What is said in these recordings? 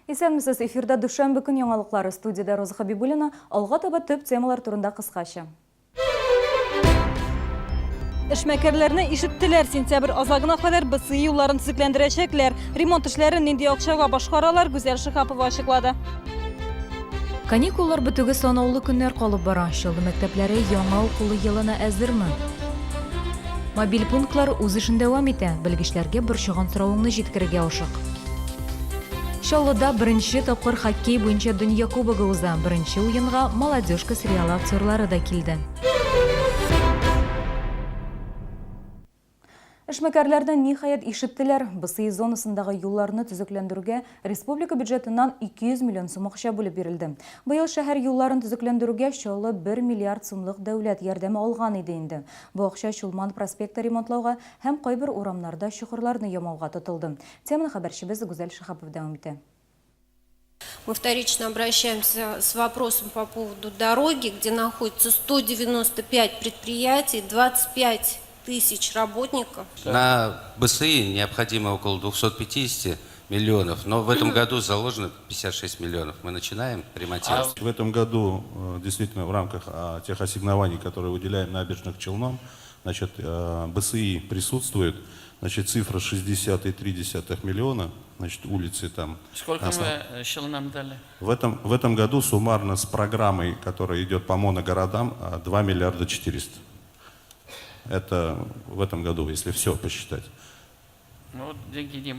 Исәнмесез, эфирда дүшәмбе көн яңалыклары, студияда Роза Хабибуллина, алга таба төп темалар турында кыскача. Эшмәкәрләрне ишеттеләр, сентябрь азагына кадәр БСИ юлларын төзекләндерәчәкләр. Ремонт эшләрен нинди акчага башкаралар, Гүзәл Шихапова ачыклады. Каникуллар бетүгә санаулы көннәр калып бара. Шылды мәктәпләре яңа укулы елына әзерме? Мобиль пунктлар үз эшен дәвам итә. Белгечләргә борчыган соравыңны җиткерергә ашык. Чаллыда беренче тапкыр хоккей буенча дөнья кубогы уза. Беренче уенга молодежка сериалы актерлары да килде. Эшмәкәрләрдән ниһаять ишеттеләр. БСИ зонасындагы юлларны төзекләндерүгә республика бюджетыннан 200 миллион сум акча бүлеп бирелде. Быел шәһәр юлларын төзекләндерүгә Чаллы 1 миллиард сумлык дәүләт ярдәме алган иде инде. Бу акча Чулман проспекты ремонтлауга һәм кайбер урамнарда чокырларны ямауга тотылды. Теманы хәбәрчебез Гүзәл Шихапов дәвам итә. Мы вторично обращаемся с вопросом по поводу дороги, где находится 195 предприятий, 25 тысяч работников. На БСИ необходимо около 250 миллионов, но в этом году заложено 56 миллионов. Мы начинаем ремонтировать. В этом году действительно в рамках тех ассигнований, которые выделяем набережных Челнам, значит, БСИ присутствует, значит, цифра 60,3 миллиона, значит, улицы там. Сколько мы Челнам дали? В этом году суммарно с программой, которая идет по моногородам, 2 миллиарда 400. Это в этом году, если все посчитать. Ну, деньги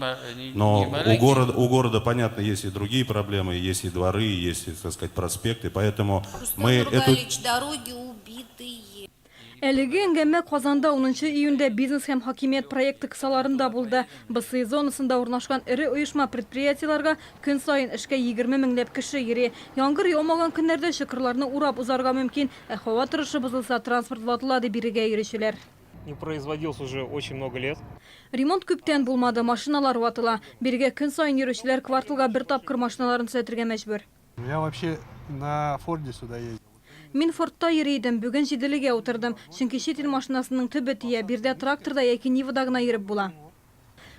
Но у города, понятно, есть и другие проблемы, есть и дворы, есть, так сказать, проспекты, поэтому мы Дороги убитые. Әлеге әңгәмә Казанда 10 июньдә бизнес һәм хакимият проекты кысаларында булды. БСИ зонасында урнашкан ире оешма предприятиеларга көн сайын эшкә 20 меңләп кеше йөри. Яңгыр яумаган көннәрдә чокырларны урап узарга мөмкин. Һава торышы бозылса, транспорт ватылады бирегә йөрүчеләр. Не производился уже очень много лет. Ремонт күптән булмады, машиналар ватыла. Бирегә көн сайын йөрүчеләр кварталга бер тапкыр машиналарын төзәтергә мәҗбүр. Я вообще на Форде сюда ездил. Мин Фордта йөридем, бүген җиделегә утырдым. Чөнки чит ил машинасының төбе тия, бирдә тракторда яки Нивада гына йөреп була.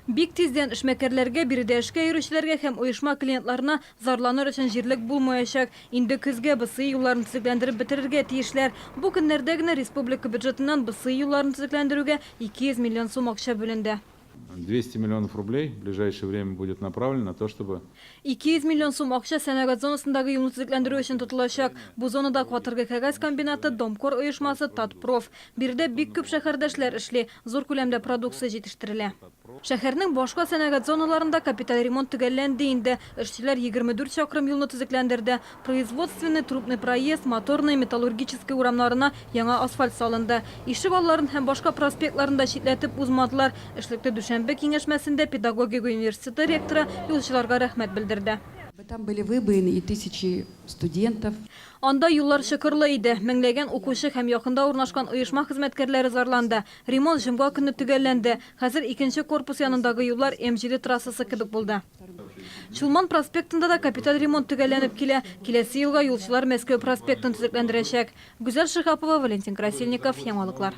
Бик тиздән эшмәкәрләргә, биредә эшкә йөрүчеләргә һәм оешма клиентларына зарланыр өчен җирлек булмаячак. Инде көзгә БСИ юлларын төзекләндереп бетерергә тиешләр. Бу көннәрдә генә республика бюджетыннан БСИ юлларын төзекләндерүгә 200 миллион сум акча бүленде. 200 миллионов рублей в ближайшее время будет направлено на то, чтобы... 200 миллион сум акча сәнәгать зонасындагы юлны төзекләндерү өчен тотылачак. Бу зонада квартирга кәгазь комбинаты, Домкор оешмасы, Татпроф. Бирдә бик күп шәһәрдәшләр эшли, зур күләмдә продукция җитештерелә. Шәһәрнең башка сәнәгать зоналарында капиталь ремонт төгәлләнде инде. Эшчеләр 24 чакрым юлны төзекләндерде. Производственный, трупный проезд, моторный, металлургический урамнарына яңа асфальт салынды. Ишек алларын һәм башка проспектларында читләтеп узмадылар. Эшлекле Дүшәмбе киңәшмәсендә педагогия университеты ректоры юлчыларга рәхмәт белдерде. Там были выбоины и тысячи студентов. Анда юллар шыкырлы иде. Меңләгән укучы һәм якында урнашкан оешма хезмәткәрләре зарланды. Ремонт җомга көнне төгәлләнде. Хәзер 2нче корпус янындагы юллар М7 трассасы кебек булды. Чулман проспектында да капиталь ремонт төгәлләнеп килә. Киләсе елга юлчылар Мәскәү проспектын төзекләндерәчәк. Гүзәл Шихапова, Валентин Красильников, Яңалыклар.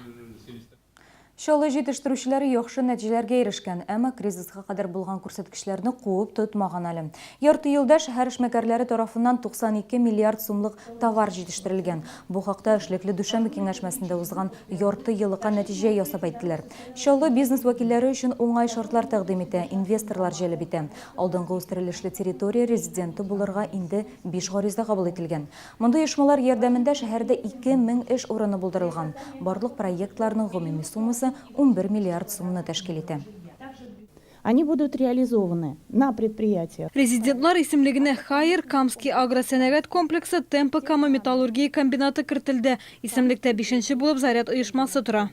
Чаллы җитештерүчеләре яхшы нәтиҗәләргә ирешкән, әмма кризиска кадәр булган күрсәткечләрне куып тотмаган әле. Ярты елда шәһәр эшмәкәрләре тарафыннан 92 миллиард сумлык товар җитештерелгән. Бу хакта эшлекле Дүшәмбе киңәшмәсендә узган ярты еллыкка нәтиҗә ясап әйттеләр. Чаллы бизнес вәкилләре өчен уңай шартлар тәкъдим итә, инвесторлар җәлеп итә. Алдынгы үстерелешле территория резиденты булырга инде 5 гариза кабул ителгән. Мондый оешмалар ярдәмендә шәһәрдә 2000 эш урыны булдырылган. Барлык проектларның гомуми суммасы 11 миллиард сумны тәшкил итә. Они будут реализованы на предприятиях. Резидентлар исемлегенә Хайер, Камский агросәнәгать комплексы, Темпы Кама металлургия комбинаты кертелде. Исемлектә 5нче булып Заряд оешмасы тора.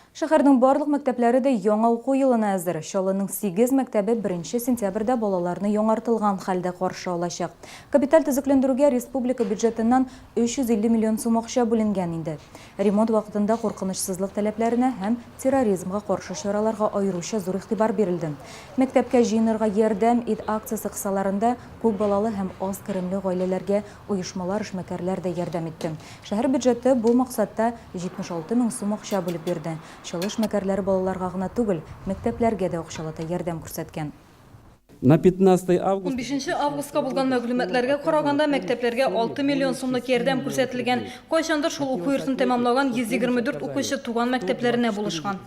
Шәһәрнең барлык мәктәпләре дә яңа уку елына әзер. Чаллының 8 мәктәбе 1 сентябрьдә балаларны яңартылган хәлдә каршы алачак. Капиталь төзекләндерүгә республика бюджетыннан 350 миллион сум акча бүленгән инде. Ремонт вакытында куркынычсызлык таләпләренә һәм терроризмга каршы чараларга аеруча зур игътибар бирелде. Мәктәпкә җыенырга ярдәм ит акциясе кысаларында күп балалы һәм аз керемле гаиләләргә оешмалар, эшмәкәрләр дә ярдәм итте. Шәһәр бюджеты бу максатта 76 мең сум акча бүлеп бирде. Чаллы эшмәкәрләре балаларга гына түгел, мәктәпләргә дә акчалата ярдәм күрсәткән. На 15 август 15 августка булган мәгълүматларга караганда мәктәпләргә 6 миллион сумлык ярдәм күрсәтелгән. Кайчандыр шул уку йортын тәмамлаган 124 укучы туган мәктәпләренә булышкан.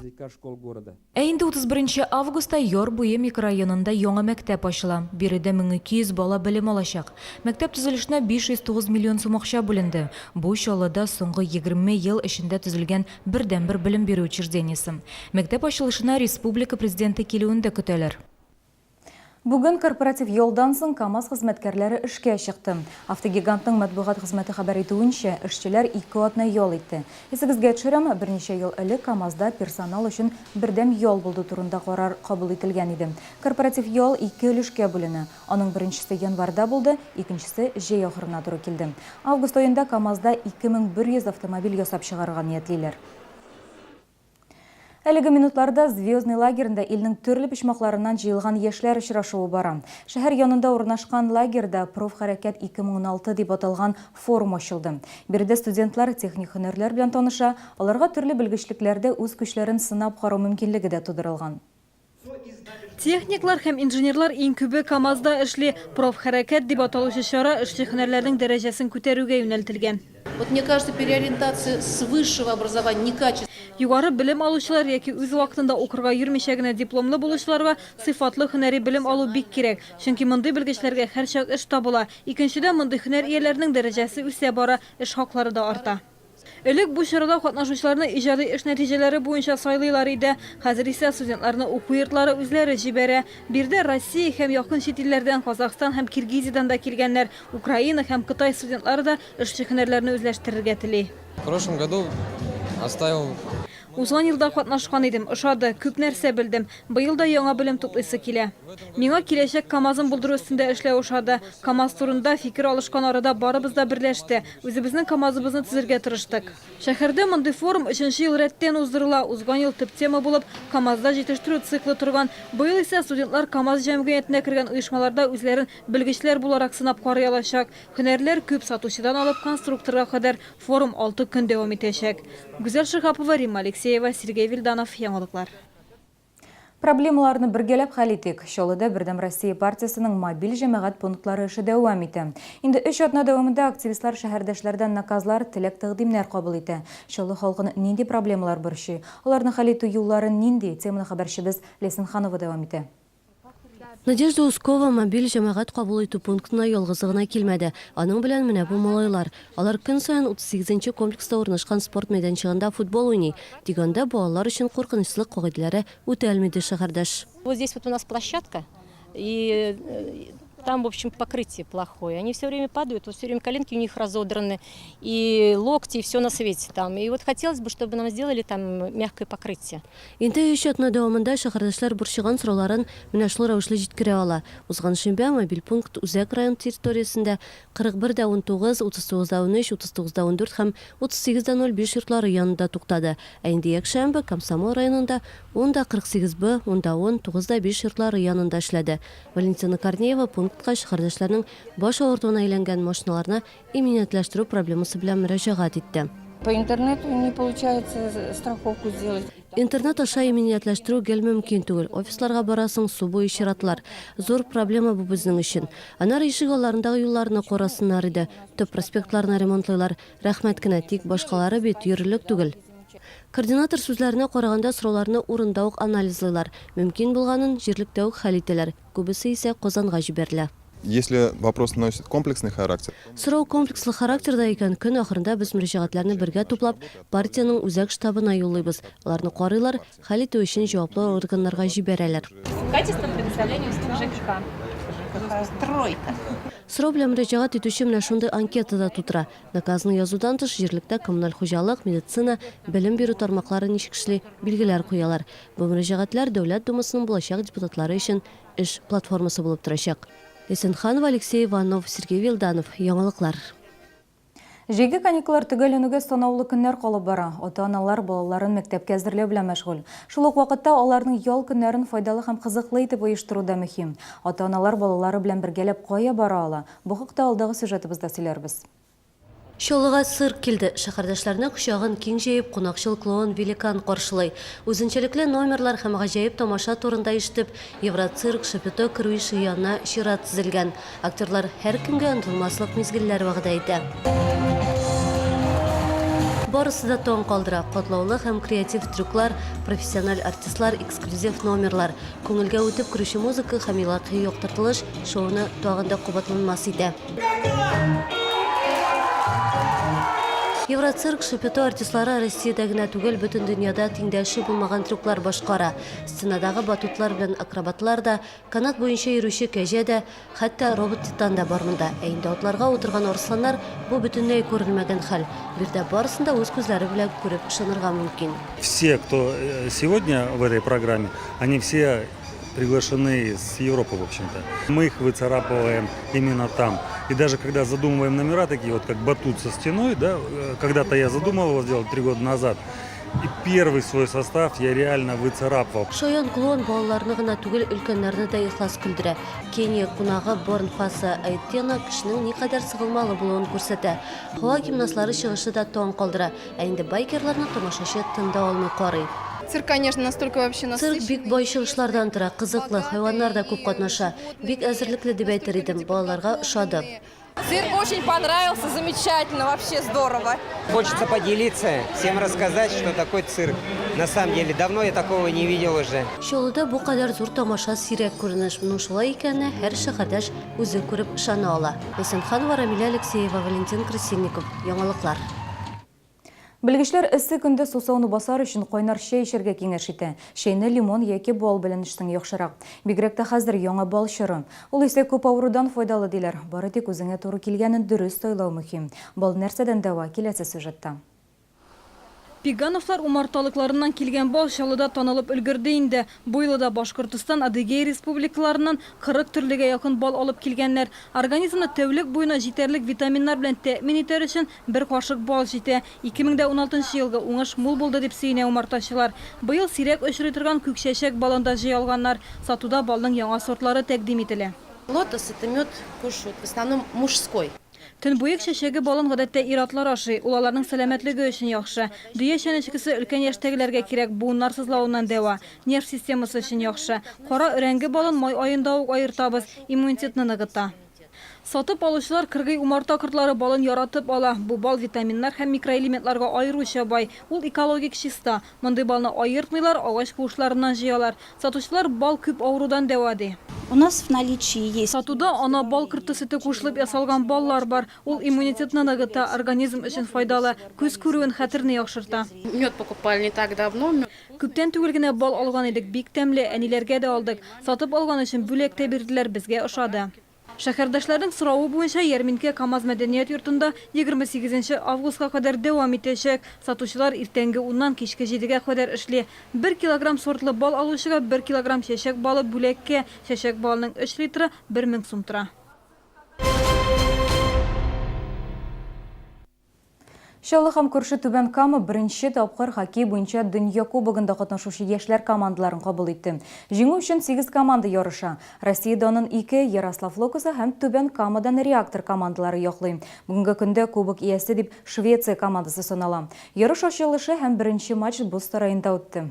Инде 31 августта Йор буе микрорайонында яңа мәктәп ачыла. Биредә 1200 бала белем алачак. Мәктәп төзелешенә 509 миллион сум акча бүленде. Бу чаллыда соңгы 20 ел эчендә төзелгән бердәнбер белем бирү учреждениесе. Мәктәп ачылышына республика президенты килүендә көтәләр. Бүген корпоратив йолдан соң КАМАЗ хезмәткәрләре эшкә чыкты. Автогигантның матбугат хезмәте хәбәр итүенчә, эшчеләр 2 атна ял итте. Исегезгә төшерәм, берничә ел элек КАМАЗда персонал өчен бердәм ял булды турында карар кабул ителгән иде. Корпоратив ял 2 өлешкә бүленә. Аның беренчесе январда булды, икенчесе җәй ахырына туры килде. Август аенда КАМАЗда 2100 автомобиль ясап чыгарырга ниятлиләр. Әлеге минутларда Звездный лагерында илнең төрле почмакларыннан җыелган яшьләр очрашуы бара. Шәһәр янында урнашкан лагерда профхәрәкәт 2016 дип аталган форум ачылды. Биредә студентлар техник һөнәрләр белән таныша, аларга төрле белгечлекләрдә үз көчләрен сынап карау мөмкинлеге дә тудырылган. Техниклар һәм инженерлар иң күбе КАМАЗда эшли. Профхәрәкәт дип аталучы чара эшче һөнәрләрнең дәрәҗәсен күтәрүгә юнәлтелгән. Вот мне кажется, переориентация с высшего образования некачественная. Югары белем алучылар яки үз вакытында укырга йөрмичә генә дипломлы булучыларга сыйфатлы һөнәри белем алу бик кирәк. Чөнки мондый белгечләргә һәрчак эш табыла. Икенчедән, мондый һөнәр ияләренең дәрәҗәсе үсә бара, эш хаклары да арта. Элек бу чарада катнашучыларны иҗади эш нәтиҗәләре буенча сайлыйлар иде. Хәзер исә студентларны уку йортлары үзләре җибәрә. Бирдә Россия һәм якын чит илләрдән, Казахстан һәм Киргизиядән да килгәннәр. Украина һәм Кытай студентлары да эшче һөнәрләрне үзләштерергә тели. В прошлом году оставил. Узган елда катнашкан идем, ошады, күп нәрсә белдем. Быел да яңа белем туплыйсы килә. Миңа киләчәк КАМАЗын булдыру өстендә эшләү ошады. КАМАЗ турында фикер алышкан арада барыбыз да берләште. Үзебезнең КАМАЗыбызны төзергә тырыштык. Шәһәрдә мондый форум 3нче ел рәттән уздырыла. Узган ел төп тема булып КАМАЗда җитештерү циклы торган. Быел исә студентлар КАМАЗ җәмгыятенә кергән оешмаларда үзләрен белгечләр буларак сынап карый алачак. Һөнәрләр күп, сатучыдан алып конструкторга кадәр форум 6 көн дәвам итәчәк. Гүзәл Шихапова, Римма Алексеева, Сергей Вильданов, яңалыклар. Проблемаларны бергәләп хәл итик. Чаллыда Бердәм Россия партиясының мобиль җәмәгать пунктлары эше дәвам итә. Инде 3 атна дәвамында активистлар шәһәрдәшләрдән наказлар, теләк тәкъдимнәр кабул итә. Чаллы халкын нинди проблемалар борчый? Аларны хәл итү юллары нинди? Теманы хәбәрчебез Лесин Ханова дәвам итә. Надежда Ускова мобиль җәмәгать кабул итү пунктына ялгызы гына килмәде. Аның белән менә бу малайлар. Алар көн саен 38-нче комплекста урнашкан спорт мәйданчыгында футбол уйный. Дигәндә балалар өчен куркынычлы кагыйдәләре үтәлмиде шәһәрдәш. Вот здесь вот у нас площадка, и там, в общем, покрытие плохое. Они все время падают, вот все время коленки у них разодраны, и локти, и все на свете там. И вот хотелось бы, чтобы нам сделали там мягкое покрытие. Инде 3 атна дәвамында шәһәрдәшләр борчыган сорауларын менә шул рәвешле җиткерә ала. Узган шимбә мобиль пункт Үзәк район территориясендә 41-19, 39-13, 39-14 һәм 38-05 йортлары янында туктады. Ә инде якшәмбе Комсомол районында 10-48Б, 10-10, 9-5 йортлары янында эшләде. Валентина Корнеева пунктка шәһәрдәшләрнең баш авыртуына әйләнгән машиналарны иминиятләштерү проблемасы белән мөрәҗәгать итте. По интернету не получается страховку сделать. Интернет аша иминиятләштерү гел мөмкин түгел. Офисларга барасың, су буе чиратлар. Зур проблема бу безнең өчен. Аннары ишек алларындагы юлларны карасыннар иде. Төп проспектларны ремонтлыйлар. Рәхмәт кенә, тик башкалары бит йөрерлек түгел. Координатор сүзләренә караганда сорауларны урында ук анализлыйлар. Мөмкин булганын җирлектә ук хәл ителәр. Күбесе исә Казанга җибәрелә. Если вопрос носит комплексный характер. Сорау комплекслы характерда икән, көн ахырында без мөрәҗәгатьләрне бергә туплап, партияның үзәк штабына юллыйбыз. Аларны карыйлар, хәл итү өчен җаваплы органнарга җибәрәләр. Качество предоставления услуг ЖКХ. Тройка. Сорау белән мөрәҗәгать итүче менә шундый анкетада тутыра. Наказны язудан тыш җирлектә коммуналь хуҗалык, медицина, белем бирү тармаклары ничек эшли, билгеләр куялар. Бу мөрәҗәгатьләр Дәүләт Думасының булачак депутатлары өчен эш платформасы булып торачак. Лесин Ханова, Алексей Иванов, Сергей Вильданов, яңалыклар. Җәйге каникуллар төгәлләнүгә санаулы көннәр калып бара. Ата-аналар балаларын мәктәпкә әзерләү белән мәшгуль. Шул ук вакытта аларның ял көннәрен файдалы һәм кызыклы итеп оештыру да мөһим. Ата-аналар балалары белән бергәләп кая бара ала? Бу хакта алдагы сюжетыбызда сөйләрбез. Шолыға сыр келді. Шақардашларына құшағын кең жайып, қонақшыл клоун великан қоршылай. Өзінчеліклі номерлар һәм ғажайып тамаша турында іштіп, Евроцирк Шапито кіруі шыянна шират тізілген. Актерлар әр кімге ұнтылмаслық мезгіллер вағдайды. Барысы да тоң қалдыра. Қотлаулы һәм креатив трюклар, профессионал артистлар, эксклюзив номерлар. Көңілге өтіп күріші музыка һәм илақи yoқтыртылыш шоуны туағында қобатланмас иде. Евроцирк Шапито артистлары Россияда гына түгел бүтін дүнияда теңдәші булмаган трюклар башкара. Сценадағы батутлар белән акробатлар да, канат буенча йөрүче кәҗә дә, хәтта робот титан да бар монда. Әйнде атларга утырган арысланнар бу бөтенләй күрелмәгән хәл. Бирдә барысында үз күзләре белән күреп ышанырга мөмкин. Все, кто сегодня в этой программе, они все приглашены с Европы, в общем-то. Мы их выцарапываем именно там. И даже когда задумываем номера, такие вот как батут со стеной, да, когда-то я задумал его сделать 3 года назад, и первый свой состав я реально выцарапывал. Шоян клоун балаларны гына түгел өлкәннәрне дә ихлас күлдерә. Кения кунагы Борнфаса Айтена кешенең никадәр сыгылмалы булуын күрсәтә. Һава гимнастлары чыгышы да тоң калдыра. Ә инде байкерларны тамашачы тында алмый карый. Цирк, конечно, настолько вообще насыщенный. Цирк бик бай чыгышлардан тора, кызыклы, хайваннар да күп катнаша. Бик әзерлекле дип әйтер идем, балаларга ошады. Цирк очень понравился, замечательно, вообще здорово. Хочется поделиться, всем рассказать, что такое цирк. На самом деле, давно я такого не видел уже. Шолуда бу кадәр зур тамаша сирәк күренеш. Моның шулай икәнне һәр шәһәрдәш үзе күреп ышана ала. Лесенханова, Рамиля Алексеева, Валентин Красильников. Яңалыклар. Белгечләр эссе көндә сусауны басар өчен кайнар чәй эчәргә киңәш итә. Чәйне лимон яки бал белән эчсәң яхшырак. Бигрәк тә хәзер яңа бал чоры. Ул исә күп авырудан файдалы диләр. Бары тик үзеңә туры килгәнен дөрес тойлау мөһим. Бал нәрсәдән дәва киләсе сюжетта. Пигановлар умарталыкларынан килгән бал Шалыда танылып өлгерде инде. Бу елда Башкортстан, Адыгея республикаларынан 40 төрлегә якын бал алып килгәннәр. Организмны тәүлек буена җитәрлек витаминнар белән тәэмин итәр өчен бер кашык бал җитә. 2016 елга уңыш мул булды дип сөенә умартачылар. Быел сирәк очрый торган күкчәчәк балында җыялганнар. Сатуда балның яңа сортлары тәкъдим ителә. Лотос – это мед кушают, в основном мужской. Төнбоек чәчәге балын гадәттә ир-атлар ашый, ул аларның сәламәтлеге өчен яхшы. Дөя чәнечкесе өлкән яшьтәгеләргә кирәк, буыннар сызлавыннан дәва. Нерв системасы өчен яхшы. Кара өрәңге балын май аенда ук аертабыз, иммунитетны ныгыта. Сатып алучылар кыргый умарта кортлары балын яратып ала. Бу бал витаминнар һәм микроэлементларга аеруча бай. Ул экологик чиста. Мондый балны аертмыйлар, агач куышларыннан җыялар. Сатучылар бал күп авырудан дәва ди. У нас в наличии есть. Сатуда ана бал кырты сөте кушылып ясалган баллар бар. Ул иммунитетны ныгыта, организм өчен файдалы, күз күрүен, хәтерне яхшырта. Мед покупали не так давно. Күптән түгел генә бал алган идек, бик тәмле, әниләргә дә алдык. Сатып алган өчен бүләк тә бирделәр, безгә ошады. Шәһәрдәшләрнең сорауы буенча ярминкә КАМАЗ мәдәният йортында 28 августка кадәр дәвам итәчәк. Сатучылар иртәнге 10-нан кичке 7-гә кадәр эшли. 1 килограмм сортлы бал алучыга 1 килограмм чәчәк балы бүләккә. Чәчәк балының 3 литры 1000 сум тора. Шалы һәм күрше Түбән Кама беренче тапкыр хоккей буенча дөнья кубогында катнашучы яшьләр командаларын кабул итте. Җиңү өчен 8 команда ярыша. Россиядән 2 Ярослав Локосы һәм Түбән Камадан Реактор командалары яклый. Бүгенге көндә кубок иясе дип Швеция командасы санала. Ярыш ачылышы һәм беренче матч Боз сараенда үтте.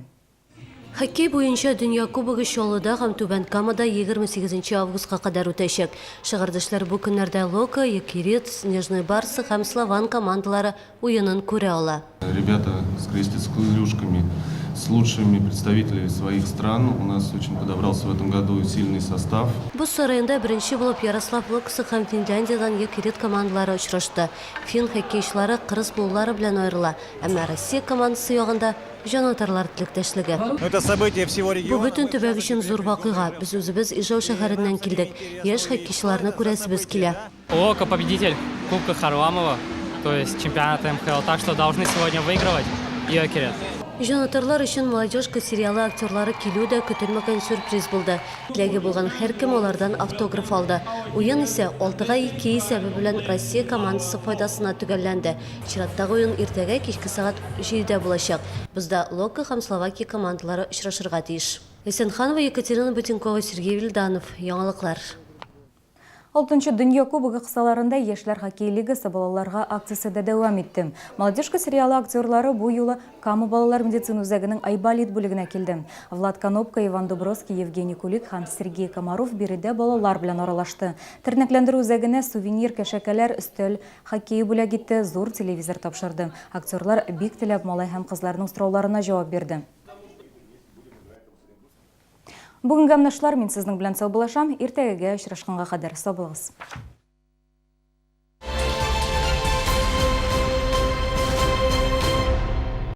Хоккей буенча дөнья кубогы Шалыда һәм Түбән Камада 28 августка кадәр үтәчәк. Шәһәрдәшләр бу көннәрдә Лока, Якирит, Снежный Барс һәм Слован командалары уенын күрә ала. Ребята скрестят с клюшками с лучшими представителями своих стран. У нас очень подобрался в этом году сильный состав. Боз сараенда беренче булып Ярослав Локосы һәм Финляндиядан Якирит командалары очрашты. Фин хоккейчылары кырыс булулары белән аерыла, әмма Россия командасы ягында җанатарлар теләктәшлеге. Это событие всего региона. Бу бөтен төбәк өчен зур вакыйга. Без үзебез Ижау шәһәреннән килдек. Яшь хоккейчыларны күрәсебез килә. Лока победитель Кубка Харламова, то есть чемпионата МХЛ, так что должны сегодня выигрывать и Якирит. Җанатарлар өчен молодежка сериалы актерлары килү дә көтелмәгән сюрприз булды. Теләге булган һәркем алардан автограф алды. Уен исә 6-2 исәбе белән Россия командасы файдасына төгәлләнде. Чираттагы уен иртәгә кичке сагат 7-дә булачак. Бездә Лока һәм Словакия командалары очрашырга тиеш. Лесенханова, Екатерина Бутенкова, Сергей Вильданов. Яңалыклар. 6-нчы Дөнья Кубогы кысаларында Яшьләр хоккей лигасы балаларга акциясе дә дәвам итте. Молодежка сериалы актерлары бу юлы Кама балалар медицина үзәгенең Айболит бүлегенә килде. Влад Конопка, Иван Дубровский, Евгений Кулик һәм Сергей Комаров биредә балалар белән аралашты. Тернәкләндерү үзәгенә сувенир, кәшәкәләр, өстәл, хоккей бүләк итте, зур телевизор тапшырды. Актерлар бик теләп малай һәм кызларның сорауларына җавап бирде. Бүгенге менә шулар, мин сезнең белән сау булашам. Иртәгәгә очрашканга кадәр сау булыгыз.